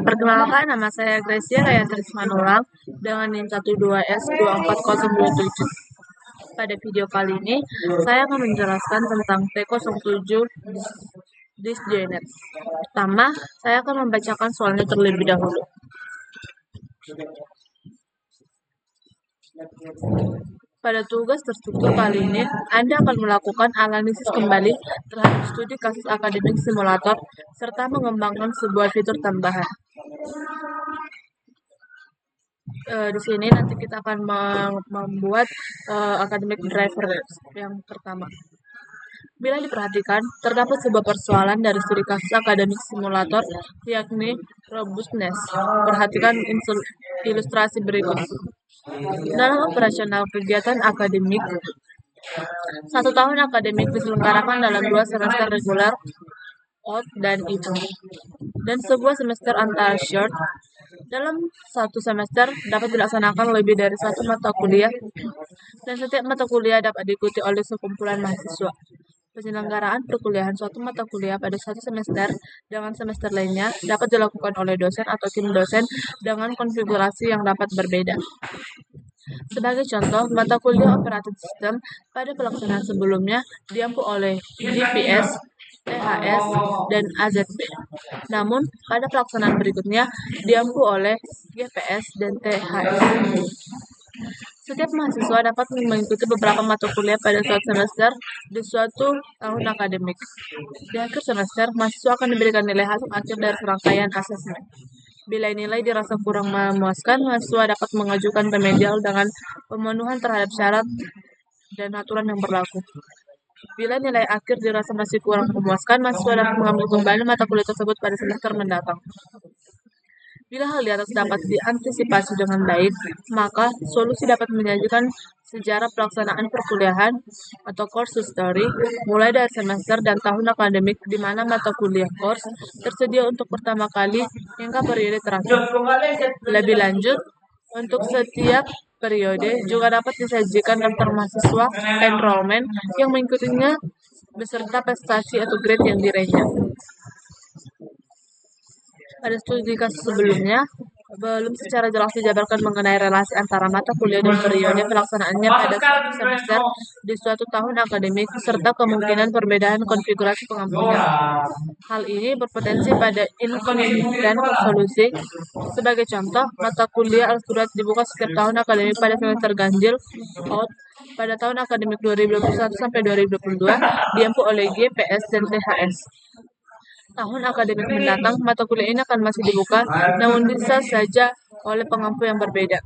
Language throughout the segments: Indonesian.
Perkenalkan, nama saya Gracia Rayantaris Manulang dengan NIM 12S24027. Pada video kali ini, saya akan menjelaskan tentang T07 disjoint. Pertama, saya akan membacakan soalnya terlebih dahulu. Pada tugas terstruktur kali ini, Anda akan melakukan analisis kembali terhadap studi kasus akademik simulator serta mengembangkan sebuah fitur tambahan. Di sini nanti kita akan membuat academic driver yang pertama. Bila diperhatikan, terdapat sebuah persoalan dari studi kasus akademik simulator, yakni robustness. Perhatikan ilustrasi berikut. Dalam operasional kegiatan akademik, 1 tahun akademik diselenggarakan dalam 2 semester reguler, OUT dan IPA, dan sebuah semester unshared. Dalam 1 semester dapat dilaksanakan lebih dari 1 mata kuliah, dan setiap mata kuliah dapat diikuti oleh sekumpulan mahasiswa. Penyelenggaraan perkuliahan suatu mata kuliah pada 1 semester dengan semester lainnya dapat dilakukan oleh dosen atau tim dosen dengan konfigurasi yang dapat berbeda. Sebagai contoh, mata kuliah operating system pada pelaksanaan sebelumnya diampu oleh GPS, THS, dan AZB. Namun, pada pelaksanaan berikutnya diampu oleh GPS dan THS. Setiap mahasiswa dapat mengikuti beberapa mata kuliah pada suatu semester di suatu tahun akademik. Di akhir semester, mahasiswa akan diberikan nilai hasil akhir dari serangkaian asesmen. Bila nilai dirasa kurang memuaskan, mahasiswa dapat mengajukan remedial dengan pemenuhan terhadap syarat dan aturan yang berlaku. Bila nilai akhir dirasa masih kurang memuaskan, mahasiswa dapat mengambil kembali mata kuliah tersebut pada semester mendatang. Bila hal di atas dapat diantisipasi dengan baik, maka solusi dapat menyajikan sejarah pelaksanaan perkuliahan atau course history mulai dari semester dan tahun akademik di mana mata kuliah course tersedia untuk pertama kali hingga periode terakhir. Lebih lanjut, untuk setiap periode juga dapat disajikan daftar mahasiswa enrollment yang mengikutinya beserta prestasi atau grade yang diraihnya. Pada studi kasus sebelumnya, belum secara jelas dijabarkan mengenai relasi antara mata kuliah dan periode pelaksanaannya pada suatu semester di suatu tahun akademik, serta kemungkinan perbedaan konfigurasi pengampunya. Hal ini berpotensi pada inkonsisten solusi. Sebagai contoh, mata kuliah al-surat dibuka setiap tahun akademik pada semester ganjil OUT pada tahun akademik 2021 sampai 2022 diampu oleh G, PS, dan THS. Tahun akademik mendatang, mata kuliah ini akan masih dibuka, namun bisa saja oleh pengampu yang berbeda.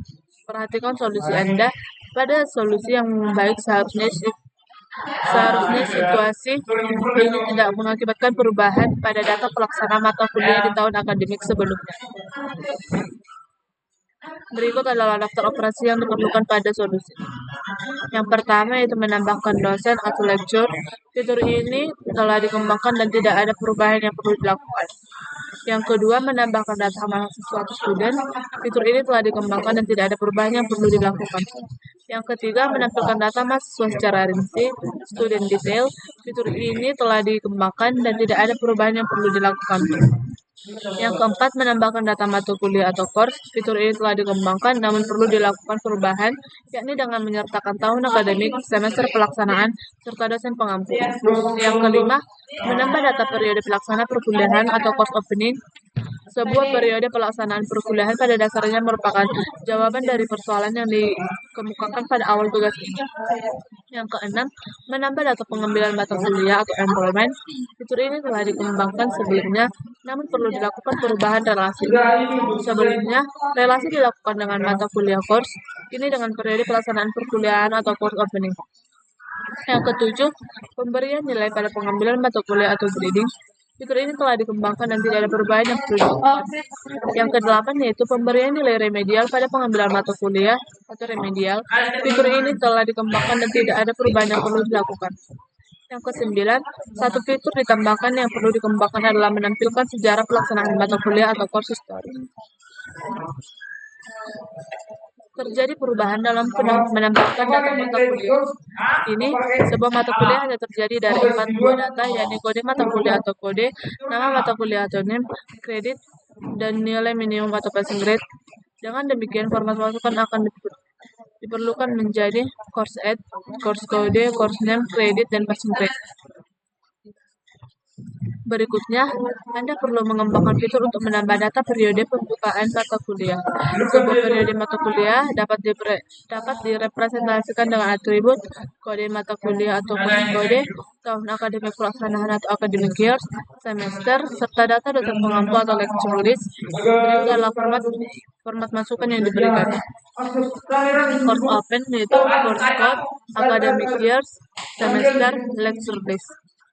Perhatikan solusi Anda. Pada solusi yang baik seharusnya situasi ini tidak mengakibatkan perubahan pada data pelaksanaan mata kuliah di tahun akademik sebelumnya. Berikut adalah daftar operasi yang diperlukan pada solusi. Yang pertama yaitu menambahkan dosen atau lecture. Fitur ini telah dikembangkan dan tidak ada perubahan yang perlu dilakukan. Yang kedua, menambahkan data mahasiswa atau student. Fitur ini telah dikembangkan dan tidak ada perubahan yang perlu dilakukan. Yang ketiga, menampilkan data mahasiswa secara rinci, student detail. Fitur ini telah dikembangkan dan tidak ada perubahan yang perlu dilakukan. Yang keempat, menambahkan data mata kuliah atau course. Fitur ini telah dikembangkan namun perlu dilakukan perubahan, yakni dengan menyertakan tahun akademik, semester pelaksanaan, serta dosen pengampu. Yang kelima, menambah data periode pelaksana perkuliahan atau course opening. Sebuah periode pelaksanaan perkuliahan pada dasarnya merupakan jawaban dari persoalan yang dikemukakan pada awal tugas ini. Yang keenam, menambah data pengambilan mata kuliah atau enrollment. Fitur ini telah dikembangkan sebelumnya, namun perlu dilakukan perubahan relasi. Sebelumnya, relasi dilakukan dengan mata kuliah course, ini dengan periode pelaksanaan perkuliahan atau course opening. Yang ketujuh, pemberian nilai pada pengambilan mata kuliah atau grading. Fitur ini telah dikembangkan dan tidak ada perubahan yang perlu dilakukan. Yang kedelapan yaitu pemberian nilai remedial pada pengambilan mata kuliah atau remedial. Fitur ini telah dikembangkan dan tidak ada perubahan yang perlu dilakukan. Yang kesembilan, satu fitur ditambahkan yang perlu dikembangkan adalah menampilkan sejarah pelaksanaan mata kuliah atau course history. terjadi perubahan dalam menambahkan data mata kuliah. Ini sebuah mata kuliah hanya terjadi dari 4 buah data, yakni kode mata kuliah atau kode, nama mata kuliah atau name, kredit, dan nilai minimum atau passing grade. Dengan demikian, format masukan akan diperlukan menjadi course add, course code, course name, kredit, dan passing grade. Berikutnya, Anda perlu mengembangkan fitur untuk menambah data periode pembukaan mata kuliah. Sebuah periode mata kuliah dapat direpresentasikan dengan atribut kode mata kuliah atau kode, tahun akademik pelaksanaan atau academic years, semester, serta data dosen pengampu atau lecture list. Berikut adalah format masukan yang diberikan. Course open yaitu course code, academic years, semester, lecture list.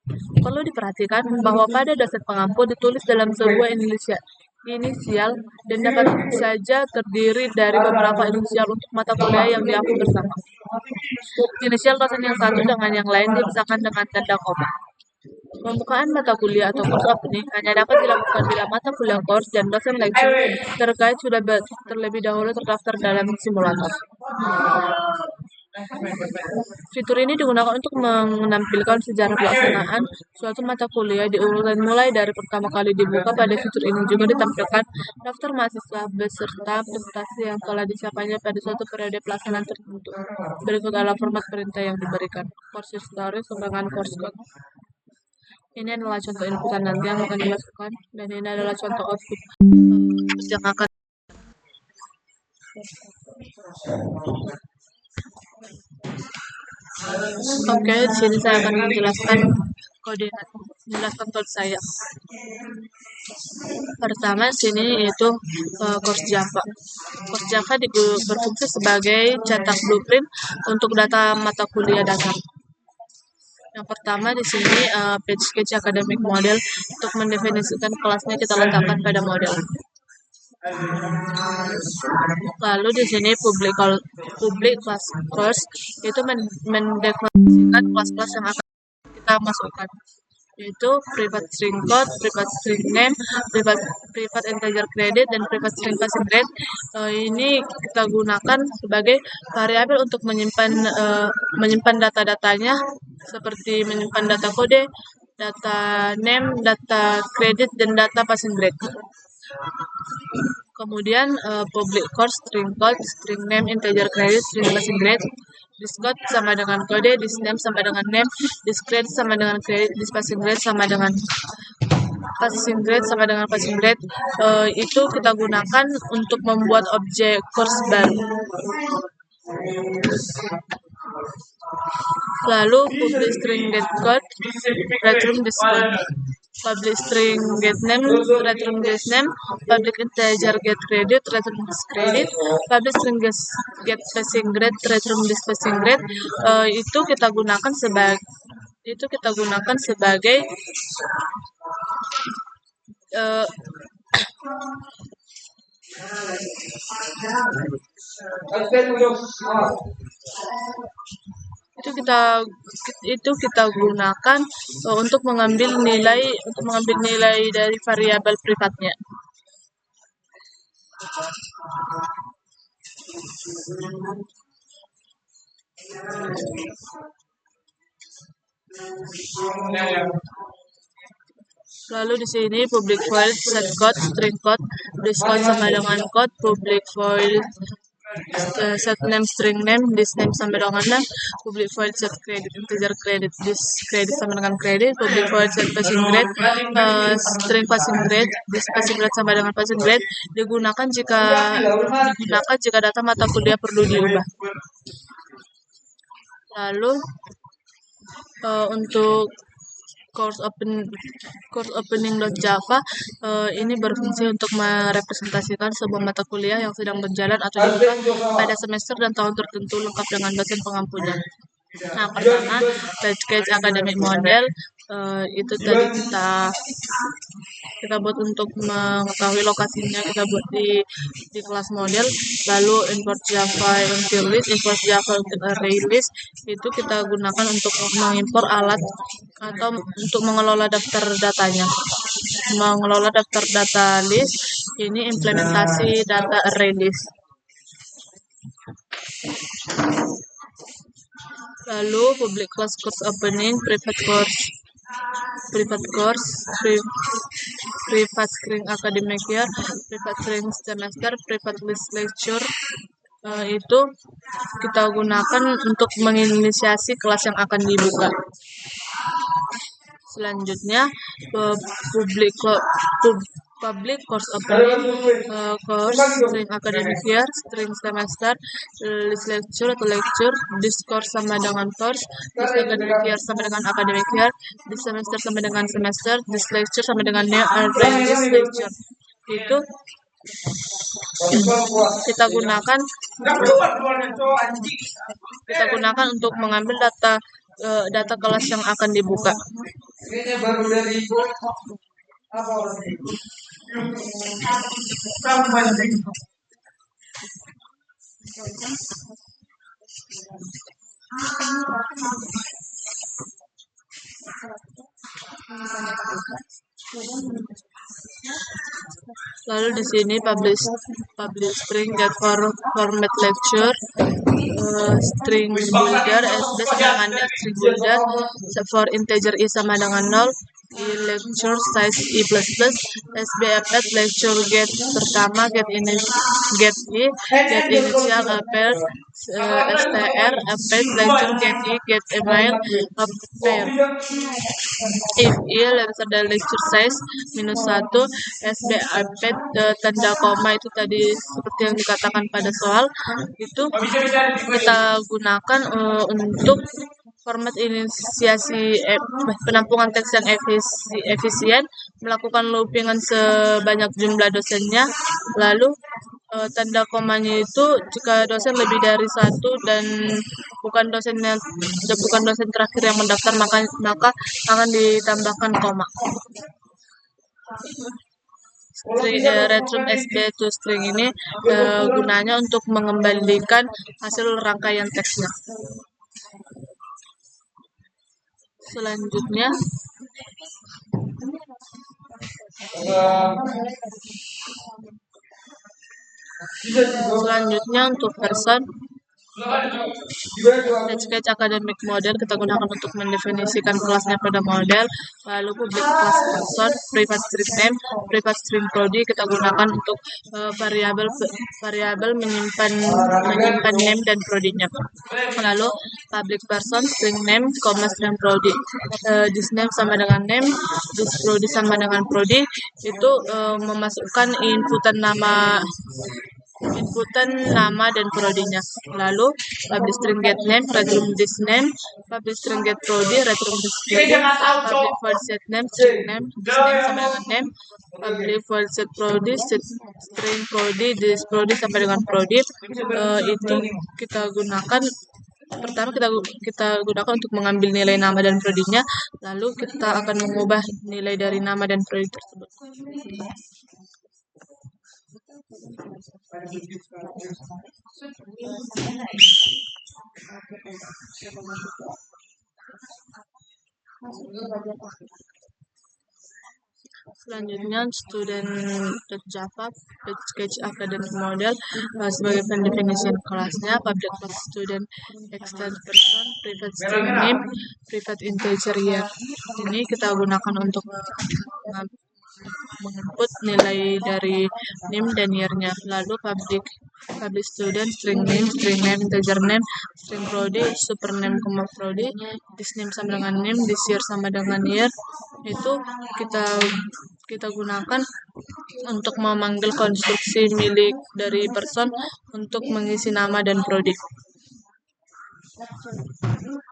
Perlu diperhatikan bahwa pada dosen pengampu ditulis dalam sebuah inisial dan dapat saja terdiri dari beberapa inisial untuk mata kuliah yang diampu bersama. Inisial dosen yang satu dengan yang lain dipisahkan dengan tanda koma. Pembukaan mata kuliah atau course opening hanya dapat dilakukan bila mata kuliah course dan dosen lecture terkait sudah terlebih dahulu terdaftar dalam simulator. Fitur ini digunakan untuk menampilkan sejarah pelaksanaan suatu mata kuliah di urutan mulai dari pertama kali dibuka. Pada fitur ini juga ditampilkan daftar mahasiswa beserta prestasi yang telah dicapainya pada suatu periode pelaksanaan tertentu. Berikut adalah format perintah yang diberikan. Course history dengan course code. Ini adalah contoh inputan nanti yang akan dimasukkan, dan ini adalah contoh output yang akan. Oke, di sini saya akan menjelaskan kode saya. Pertama sini yaitu course Java. Course Java berfungsi sebagai cetak blueprint untuk data mata kuliah dasar. Yang pertama di sini page sketch academic model. Untuk mendefinisikan kelasnya kita letakkan pada model. Lalu di sini public class course itu mendeklarasikan kelas-kelas yang akan kita masukkan, yaitu private string code, private string name, private integer credit, dan private string passing grade. Ini kita gunakan sebagai variabel untuk menyimpan data-datanya, seperti menyimpan data kode, data name, data credit, dan data passing grade. Kemudian public course, string code, string name, integer credit, string passing grade. This code sama dengan kode, this name sama dengan name, this credit sama dengan credit, this passing grade sama dengan passing grade sama dengan passing grade. Itu kita gunakan untuk membuat objek course baru. Lalu public string get code, return this code. Public string get name, return this name. Public integer get credit, return this credit. Public string get passing grade, return this passing grade. Itu kita gunakan sebagai itu kita gunakan untuk mengambil nilai dari variabel privatnya. Lalu di sini public void set code, string code, this code sama dengan code, public void set name, string name, this name sama dengan name, public void set credit, integer credit, this credit sama dengan credit, public void set passing grade, string passing grade, this passing grade sama dengan passing grade, digunakan jika data mata kuliah perlu diubah. Lalu untuk course opening.java ini berfungsi untuk merepresentasikan sebuah mata kuliah yang sedang berjalan atau dibuka pada semester dan tahun tertentu lengkap dengan dosen pengampunya. Nah, pertama page sketch academic model itu tadi kita buat untuk mengetahui lokasinya, kita buat di kelas model. Lalu import Java until list, import Java until array list itu kita gunakan untuk mengimpor alat atau untuk mengelola daftar datanya. Mengelola daftar data list ini implementasi data array list. Lalu public course opening, private course, private string academic year, private string semester, private list lecture. Itu kita gunakan untuk menginisiasi kelas yang akan dibuka. Selanjutnya public course opening, course, string academic year, string semester, list lecture atau lecture, this course sama dengan course, this academic year sama dengan academic year, this semester sama dengan semester, this lecture sama dengan year, this lecture. Itu kita gunakan untuk mengambil data kelas yang akan dibuka. Lalu di sini publish string get format lecture, string boolean SB sama dengan string boolean, for integer i sama dengan 0, i lecture size i++, SB append lecture get pertama, get i, get initial append, str append lecture get i, get email append. If i lebih dari lecture size -1, SB append tanda koma itu tadi seperti yang dikatakan pada soal, itu kita gunakan untuk format inisiasi penampungan teks yang efisien, melakukan loopingan sebanyak jumlah dosennya, lalu tanda komanya itu jika dosen lebih dari 1 dan bukan dosen terakhir yang mendaftar, maka akan ditambahkan koma. Return SB to string ini gunanya untuk mengembalikan hasil rangkaian teksnya. Selanjutnya untuk person, sketch academic model kita gunakan untuk mendefinisikan kelasnya pada model. Lalu public class person, private string name, private string prodi kita gunakan untuk variabel menyimpan name dan prodinya. Lalu public person, string name, string prodi, this name sama dengan name, this prodi sama dengan prodi, itu memasukkan inputan nama dan prodinya. Lalu public string get name, return this name, public string get prodi, return this name, public void set name, string name, this name sama dengan name, public void set prodi, string prodi, this prodi sama dengan prodi. Itu kita gunakan untuk mengambil nilai nama dan prodinya, lalu kita akan mengubah nilai dari nama dan prodi tersebut. Selanjutnya student.java, sketch academic model sebagai pendefinisian kelasnya, public class student, extend person, private string name, private integer year. Ini kita gunakan untuk menginput nilai dari name dan year-nya. Lalu public student, string name, integer name, string prodi, super name, prodi, this name sama dengan name, this year sama dengan year. Itu kita gunakan untuk memanggil konstruksi milik dari person untuk mengisi nama dan prodi.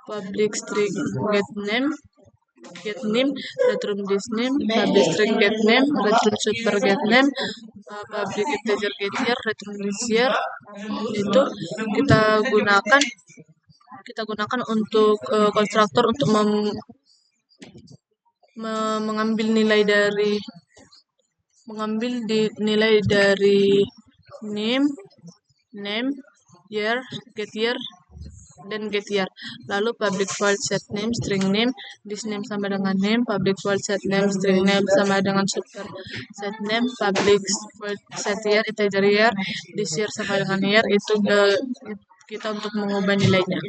Public string get name, return this name, public string get name, return super get name, public integer get year, return this year. Itu kita gunakan untuk konstruktor untuk mengambil nilai dari name, year, get year, dan get year. Lalu public void set name, string name, this name sama dengan name, public void set name, string name sama dengan super set name, public void set year, integer year, this year sama dengan year. Itu kita untuk mengubah nilainya.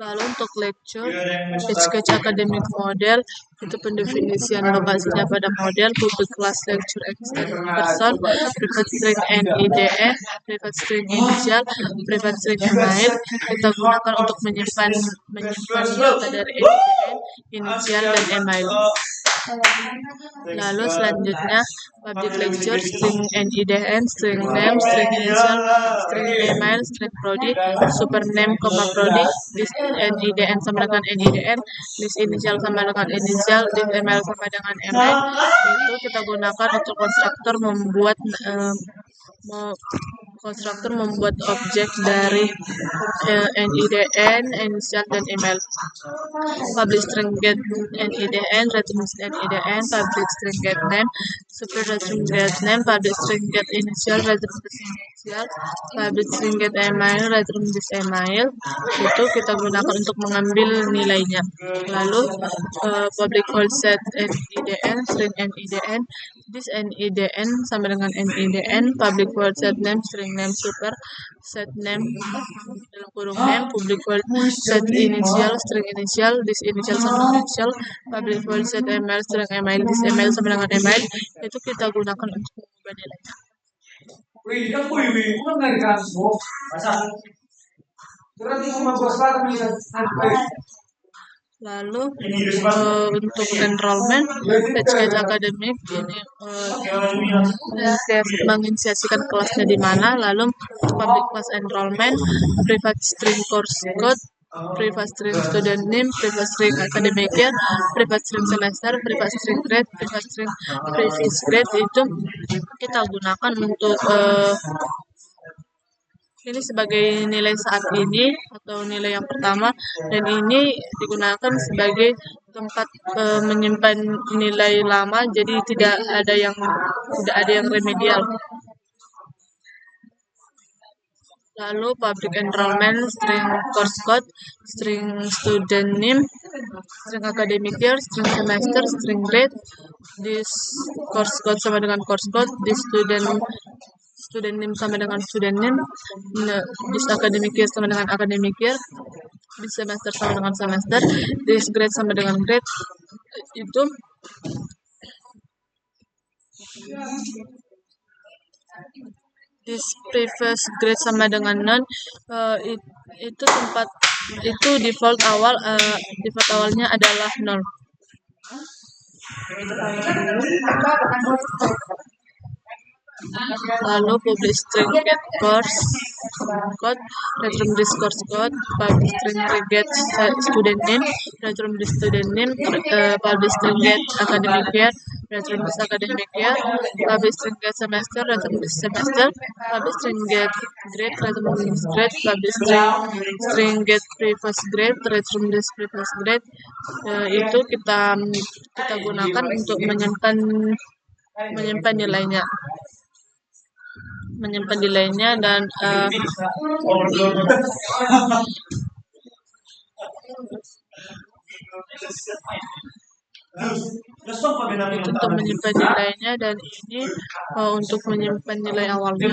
Lalu untuk lecture, sketch academic model, itu pendefinisian lokasinya pada model, public class lecture external person, private string NIDN, private string initial, private string email, kita gunakan untuk menyimpan data dari NIDN, inisial, dan email. Lalu selanjutnya public lecture, string NIDN, string name, string initial, string email, string prodi, super name, prodi, this NIDN sama dengan NIDN, this initial sama dengan initial, this email sama dengan email. Itu kita gunakan untuk konstruktor membuat objek dari NIDN, initial, dan email. Public string get NIDN, return NIDN, public string get name, super return get name, public string get initial, return initial, public string get email, return this email. Itu kita gunakan untuk mengambil nilainya. Lalu public void set NIDN, string NIDN, this NIDN sama dengan NIDN, public void set name, string name, super set name dalam kurung name, public void set initial, string initial, this initial sama dengan initial, public void set email, string email, this email sama dengan email. Itu kita gunakan untuk mengubah nilainya. Lalu untuk enrollment, sketch academic ini menginisiasikan kelasnya di mana. Lalu public class enrollment, private string course code, private string student name, private string academic year, private string semester, private string grade, private string previous grade. Itu kita gunakan untuk ini sebagai nilai saat ini atau nilai yang pertama, dan ini digunakan sebagai tempat menyimpan nilai lama, jadi tidak ada yang remedial. Lalu public enrollment, string course code, string student name, string academic year, string semester, string grade, this course code sama dengan course code, this student name sama dengan student name, this academic year sama dengan academic year, this semester sama dengan semester, this grade sama dengan grade. Itu this previous grade sama dengan none, itu default awalnya adalah 0. Lalu public string get course code, return this course code, public string get student name, return this student name, public string get academic year, return this academic year, public string get semester, return this semester, public string get grade, return this grade, public string get previous grade, return this previous grade. Itu kita gunakan untuk menyimpan nilainya dan untuk menyimpan nilainya, dan ini untuk menyimpan nilai awalnya.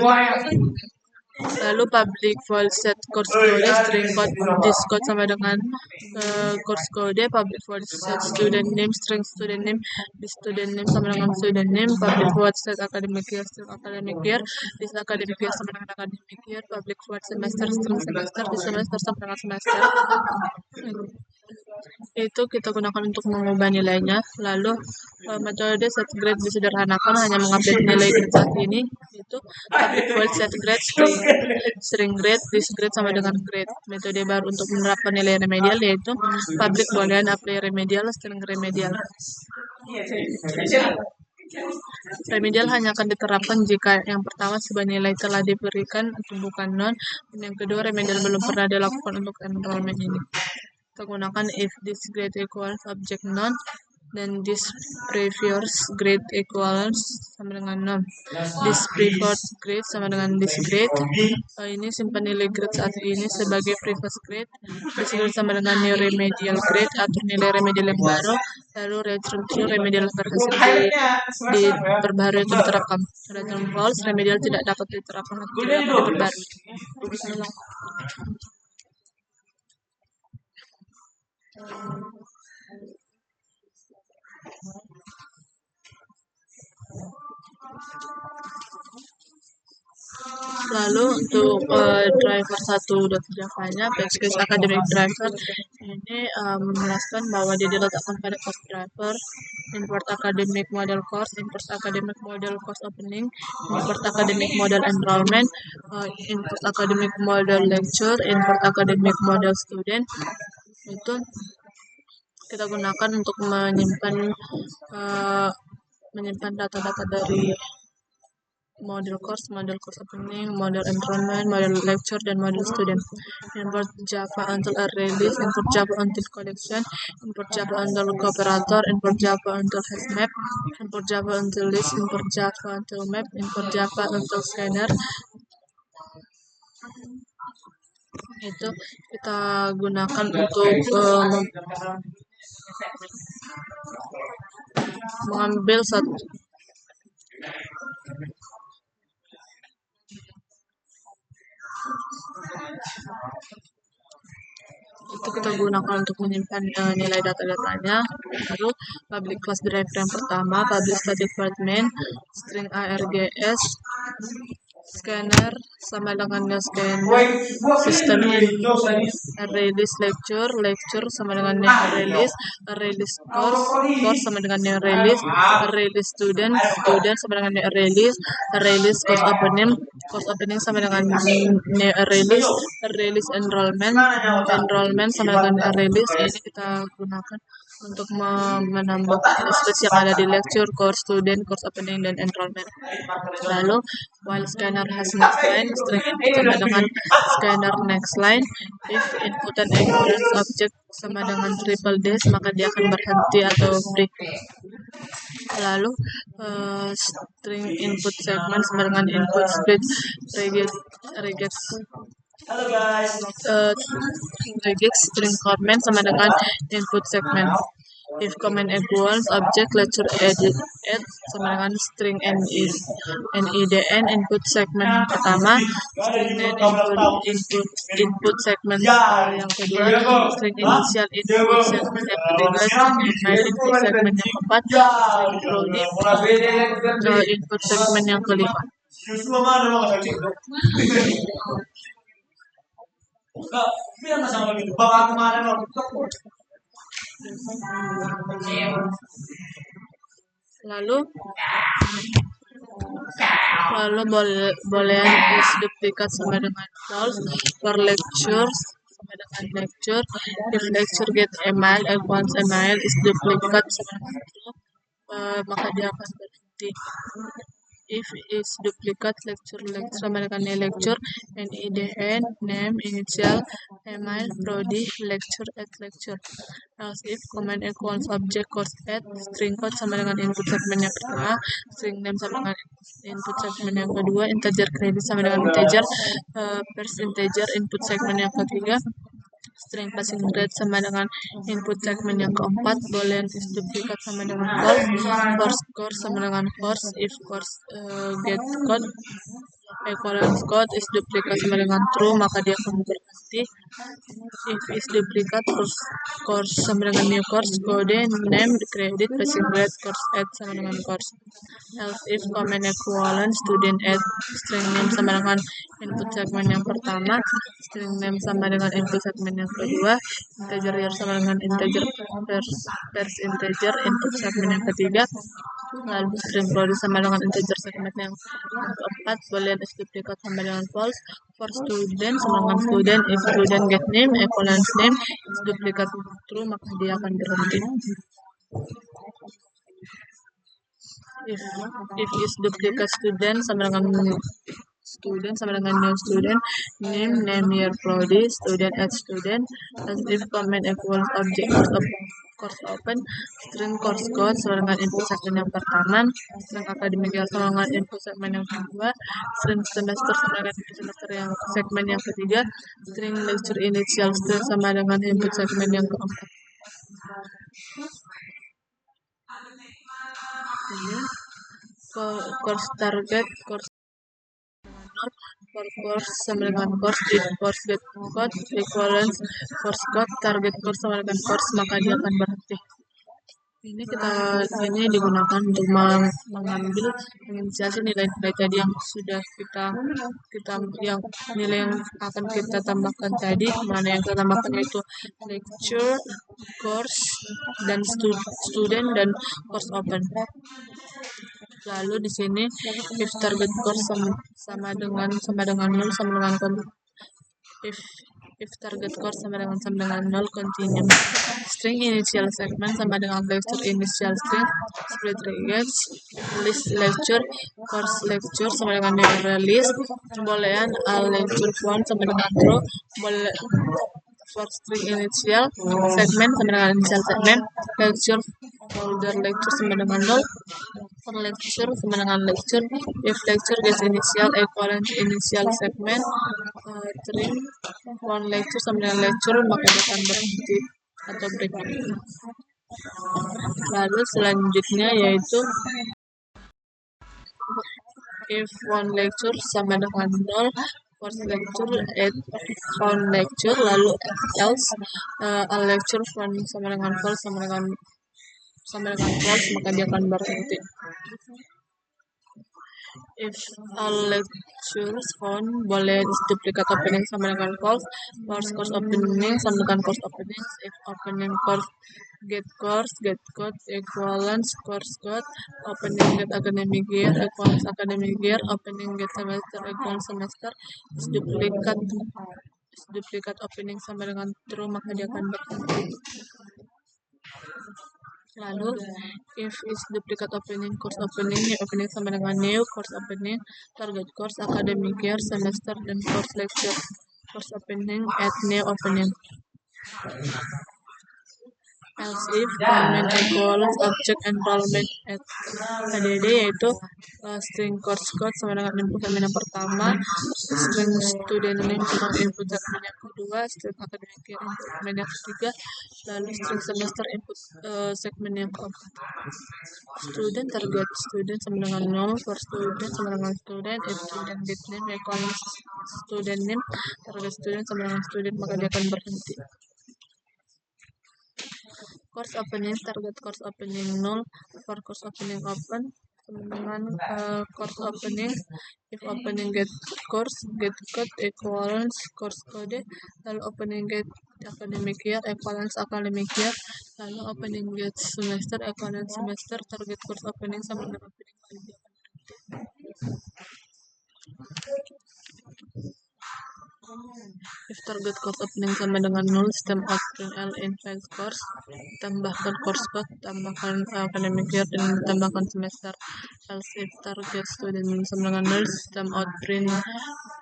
Lalu public void set course code, string code, this code sama dengan course code, public void set student name, string student name, this student name sama dengan student name, public void set academic year, string academic year, this academic year sama dengan academic year, public void semester, string semester, this semester sama dengan semester. Itu kita gunakan untuk mengubah nilainya. Lalu metode set grade disederhanakan, hanya mengupdate nilai grade saat ini. Itu public void set grade, string grade, this grade sama dengan grade. Metode baru untuk menerapkan nilai remedial yaitu public boolean apply remedial, string remedial. Remedial hanya akan diterapkan jika yang pertama sebuah nilai telah diberikan atau bukan non, dan yang kedua remedial belum pernah dilakukan untuk enrollment ini. Kita gunakan if this grade equals object non, dan this previous grade equals sama dengan non, this previous grade sama dengan this grade. Ini simpan nilai grade saat ini sebagai previous grade, this grade sama dengan new remedial grade, atur nilai remedial yang baru, Lalu return true, remedial berhasil diperbarui atau diterapkan. Return false, remedial tidak dapat diterapkan atau tidak dapat diperbarui. Lalu untuk driver 1.java-nya, Backspace Academic Driver ini menjelaskan bahwa dia diletakkan pada course driver, import academic model course, import academic model course opening, import academic model enrollment, import academic model lecture, import academic model student. Itu kita gunakan untuk menyimpan data-data dari model course opening, model enrollment, model lecture, dan model student. Import Java until array list, import Java until collection, import Java until cooperator, import Java until hash map, import Java until list, import Java until map, import Java until scanner. Itu kita gunakan untuk mengambil satu itu kita gunakan untuk menyimpan nilai data-datanya. Lalu public class driver yang pertama, public static void main, string args, scanner sama dengan scanner, system array list lecture sama dengan array list course sama dengan array list student sama dengan array list course opening sama dengan array list enrollment sama dengan array list. Ini kita gunakan untuk menambah space yang ada di lecture, course student, course opening, dan enrollment. Lalu while scanner has next line, string input sama dengan scanner next line. If input and equivalence object sama dengan triple dash, maka dia akan berhenti atau break. Lalu string input segment sama dengan input split regex string comment sama dengan input segment. If comment equals object lecture add sama dengan string nedn input segment yang pertama, string input segment yang kedua, string initial input segment yang ketiga, string input segment yang keempat, string prodi input segment yang kelima. Lalu boolean is duplicate sama dengan false for lectures sama dengan lecture. If lecture get email equals email is duplicate sama dengan true, maka dia akan berhenti. If is duplicate lecture sama dengan lecture, nedn name initial email prodi lecture at lecture. Else if comment equals object course at string code sama dengan input segment yang pertama, string name sama dengan input segment yang kedua, integer credit sama dengan integer, first integer input segment yang ketiga, string passing grade sama dengan input segment yang keempat, boolean is duplicate sama dengan false, course sama dengan course, if course get code equivalence code is duplicate sama dengan true, maka dia akan berhenti. If is duplicate course sama dengan new course, kode name credit passing grade course add sama dengan course. Else if comment equivalent student add string name sama dengan input segment yang pertama, string name sama dengan input segment yang kedua, integer year sama dengan integer first integer input segment yang ketiga, lalu string prodi sama dengan integer segment yang keempat, boolean is duplicate sama dengan false, for student sama dengan student, if student get name equivalence name is duplicate true, maka dia akan berhenti. If is duplicate student sama dengan new student, name year prodi, student at student, as if comment equals object course open, string course code sama dengan input segment yang pertama, string academic year sama dengan input segment yang kedua, string semester sama dengan input semester yang segmen yang ketiga, string lecture initial sama dengan input segment yang keempat. ini course target, course for course sama dengan course, if course get code equivalence course code target course sama dengan course, maka dia akan berhenti. Ini digunakan untuk mengambil menginisiasi nilai-nilai tadi yang sudah kita yang nilai yang akan kita tambahkan tadi, mana yang kita tambahkan yaitu lecture, course, dan student dan course open. Lalu di sini if target course sama dengan 0 sama dengan if target course sama dengan 0 continue. String initial segment sama dengan lecture initial string split regex list lecture course lecture sama dengan release boolean lecture font sama dengan true boleh for string initial segment sama dengan initial segment lecture folder lecture sama dengan 0 for lecture sama dengan lecture if lecture gets initial equivalent initial segment string one lecture sama dengan lecture maka dia akan berhenti atau break. Lalu selanjutnya yaitu if one lecture sama dengan 0 first lecture at one lecture lalu else a lecture one sama dengan false sama dengan false maka dia akan berhenti. If all lectures found boleh duplicate opening sama dengan false, course opening sama dengan course opening, if opening course get code equivalence course code, opening get academic year equivalence academic year, opening get semester equivalence semester, is duplicate opening sama dengan true maka dia akan berhenti. Lalu if is duplicate opening course opening sama dengan new course opening target course academic year semester dan course lecture course opening at new opening. Else if enrollment equals object enrollment at ADD yaitu string course code sama dengan input segmen yang pertama, string student name sama input segmen yang kedua, string academic year input segmen yang ketiga, lalu string semester input segmen yang keempat. Student target student sama dengan 0 for student sama dengan student, if student get name equals student name target student sama dengan student maka dia akan berhenti. Course opening target course opening 0 for course opening open sama dengan course opening if opening get course get code equivalence course code lalu opening get academic year equivalence academic year lalu opening get semester equivalence semester target course opening sama dengan opening lagi akan berhenti. If target course opening sama dengan 0 stem out L in file course tambahkan course code tambahkan academic year dan tambahkan semester. Else if target student sama dengan 0 stem out print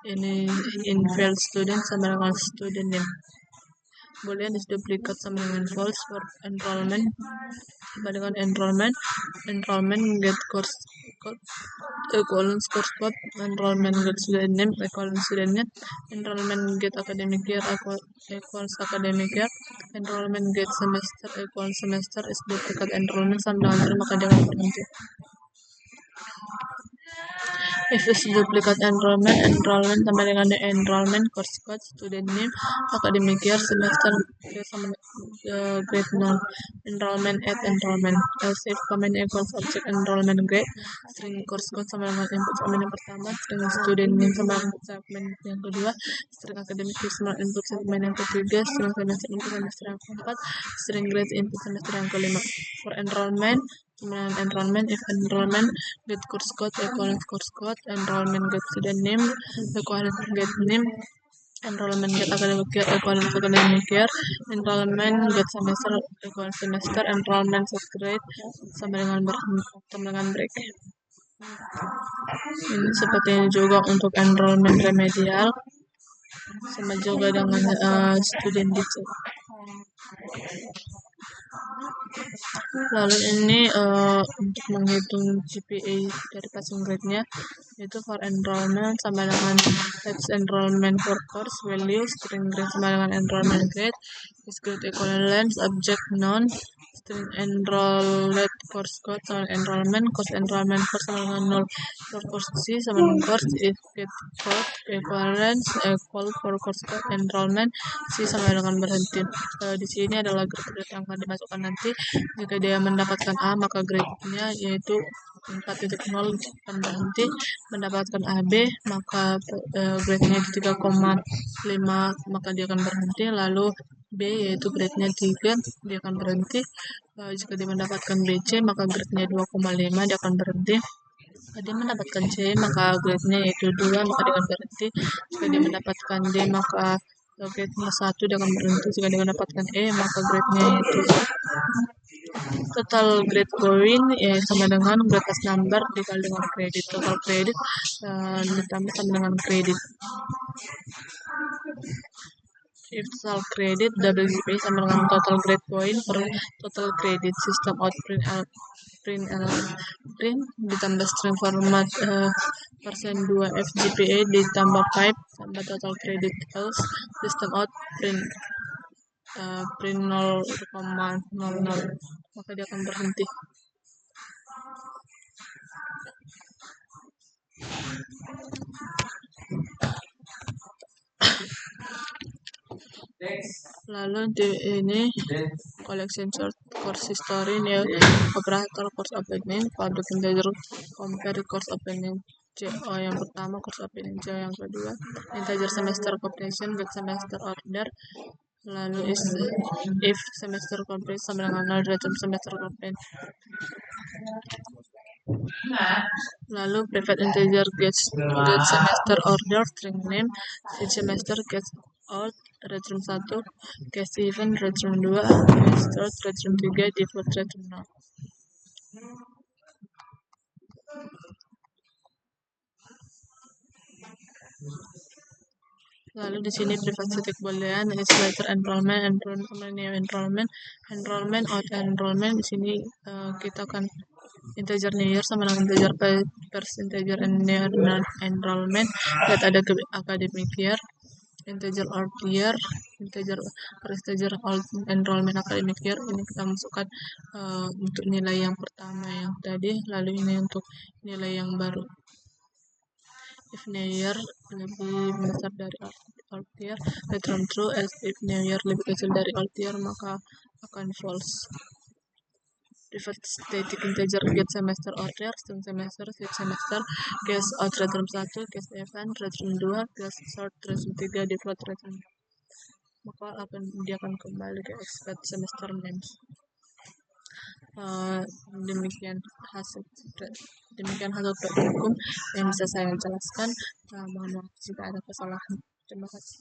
ini in file student sama dengan student name. Boolean is duplicate sama dengan false for enrollment sama dengan enrollment get course code equivalence course code enrollment get student name equivalence student name enrollment get academic year equals academic year enrollment get semester equals semester is duplicate enrollment sama dengan true maka dia akan berhenti. If is duplicate enrollment sama dengan the enrollment course code student name academic year semester sama grade 0 enrollment at enrollment. Else if comment equals object enrollment grade string course code sama dengan input segmen yang pertama string student name sama input segmen yang kedua string academic year sama input segmen yang ketiga string semester input semester yang keempat string grade input semester yang kelima. For enrollment enrollment if enrollment get course code equivalent course code enrollment get student name equivalent get name enrollment get academic year equivalent academic year enrollment get semester equivalent semester enrollment set grade sama dengan break. Ini seperti ini juga untuk enrollment remedial sama juga dengan student detail. Lalu ini untuk menghitung GPA dari passing grade-nya itu for enrollment sama dengan types enrollment for course value string grade sama dengan enrollment grade is grade equivalence object non string enrolled course code sama enrollment, course enrollment course sama dengan 0, for course C sama dengan course if get code equivalence equal for course code enrollment C sama dengan berhenti. Di sini adalah grade yang akan dimasukkan nanti. Jika dia mendapatkan A, maka grade-nya yaitu 4.0 akan berhenti. Mendapatkan AB, maka grade-nya itu 3,5, maka dia akan berhenti. Lalu B yaitu grade-nya 3, dia akan berhenti. Jika dia mendapatkan BC, maka grade-nya 2,5, dia akan berhenti. Jika dia mendapatkan C, maka grade-nya yaitu 2, maka dia akan berhenti. Jika dia mendapatkan D, maka grade-nya 1, dia akan berhenti. Jika dia mendapatkan E, maka grade-nya yaitu total grade point sama dengan grade as number dikali dengan kredit. Total kredit ditambah sama dengan kredit. If total credit WGP sama dengan total grade point per total credit. System out print ditambah string format persen 2 FGPA ditambah 5 tambah total credit else system out print 0,00, maka dia akan berhenti. Lalu di ini collection short course history nih, operator course opening, public integer compare course opening CO yang pertama, course opening CO yang kedua, integer semester completion, get semester order. Lalu if semester complete sama dengan 0 return semester complete. Lalu private integer get semester order, string name, each semester get out, return 1, get even, return 2, get start, return 3, default, return 0. Lalu di sini private static boolean, is later enrollment sama new enrollment out enrollment. Di sini kita akan integer new year sama dengan integer first integer new enrollment. Lihat ada academic year, integer old year, integer first integer old enrollment academic year. Ini kita masukkan untuk nilai yang pertama yang tadi. Lalu ini untuk nilai yang baru. If new year lebih besar dari old year, return true. As if new year lebih kecil dari old year, maka akan false. Private static integer get semester order, string semester, get semester, guess out return 1, guess event, return 2, guess sort, return 3, default, return. Maka dia akan kembali ke expect semester names. Demikian hasil praktikum yang bisa saya jelaskan. Mohon maaf jika ada kesalahan. Terima kasih.